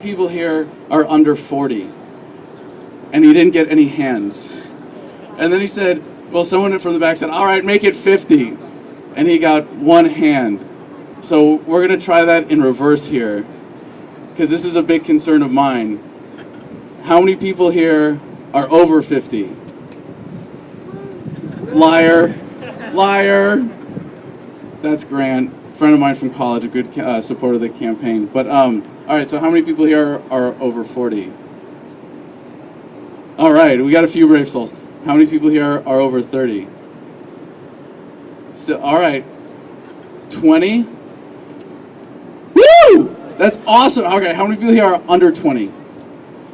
people here are under 40? And he didn't get any hands. And then he said, well, someone from the back said, all right, make it 50. And he got one hand. So we're going to try that in reverse here, because this is a big concern of mine. How many people here are over 50? Liar. Liar. That's Grant, friend of mine from college, a good supporter of the campaign. But, all right, so how many people here are over 40? All right, we got a few brave souls. How many people here are over 30? So, all right, 20? Woo! That's awesome. Okay, how many people here are under 20?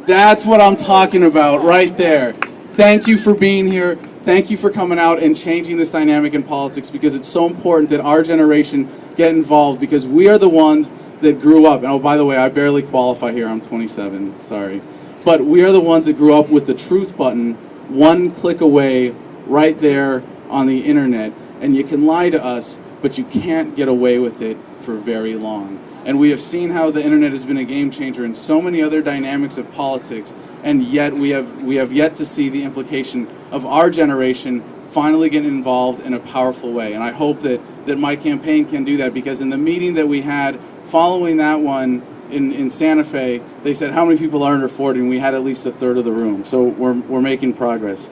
That's what I'm talking about right there. Thank you for being here. Thank you for coming out and changing this dynamic in politics, because it's so important that our generation get involved, because we are the ones that grew up. And oh, by the way, I barely qualify here. I'm 27. Sorry. But we are the ones that grew up with the truth button one click away right there on the internet. And you can lie to us, but you can't get away with it for very long. And we have seen how the internet has been a game changer in so many other dynamics of politics, and yet we have yet to see the implication of our generation finally getting involved in a powerful way. And I hope that my campaign can do that, because in the meeting that we had following that one in Santa Fe, they said how many people are under 40, and we had at least a third of the room. So we're making progress.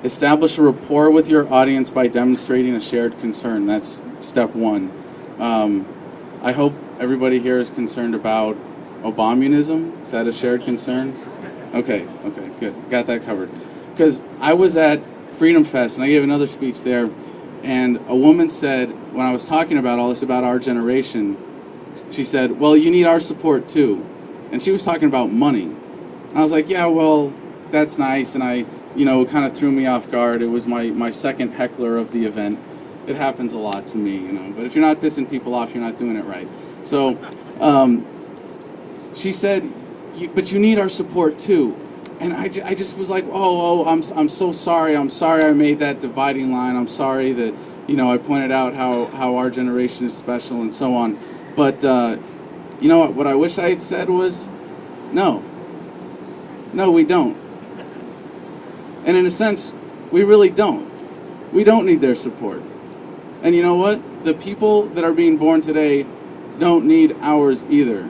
Establish a rapport with your audience by demonstrating a shared concern. That's step one. I hope everybody here is concerned about Obamunism. Is that a shared concern? Okay, good. Got that covered. Because I was at Freedom Fest, and I gave another speech there, and a woman said, when I was talking about all this about our generation, she said, well, you need our support too. And she was talking about money. And I was like, yeah, well, that's nice, and it kind of threw me off guard. It was my second heckler of the event. It happens a lot to me, but if you're not pissing people off, you're not doing it right. So she said, but you need our support too. And I just was like, I'm so sorry. I'm sorry I made that dividing line. I'm sorry that, I pointed out how our generation is special and so on. But, what I wish I had said was, no, we don't. And in a sense, we really don't. We don't need their support. And you know what? The people that are being born today don't need ours either.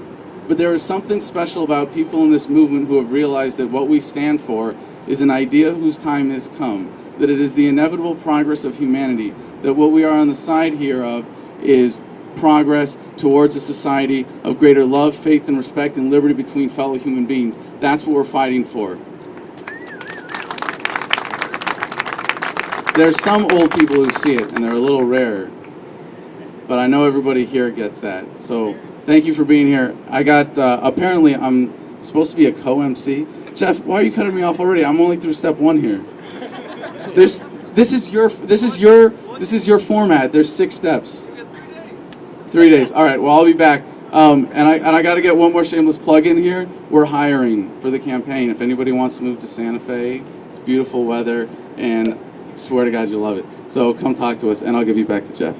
But there is something special about people in this movement who have realized that what we stand for is an idea whose time has come, that it is the inevitable progress of humanity, that what we are on the side here of is progress towards a society of greater love, faith, and respect and liberty between fellow human beings. That's what we're fighting for. There's some old people who see it, and they're a little rare. But I know everybody here gets that. So thank you for being here. I got, apparently I'm supposed to be a co-MC. Jeff, why are you cutting me off already? I'm only through step one here. This is your format. There's 6 steps. 3 days. All right, well, I'll be back. And I got to get one more shameless plug in here. We're hiring for the campaign. If anybody wants to move to Santa Fe, it's beautiful weather, and swear to God you'll love it. So come talk to us, and I'll give you back to Jeff.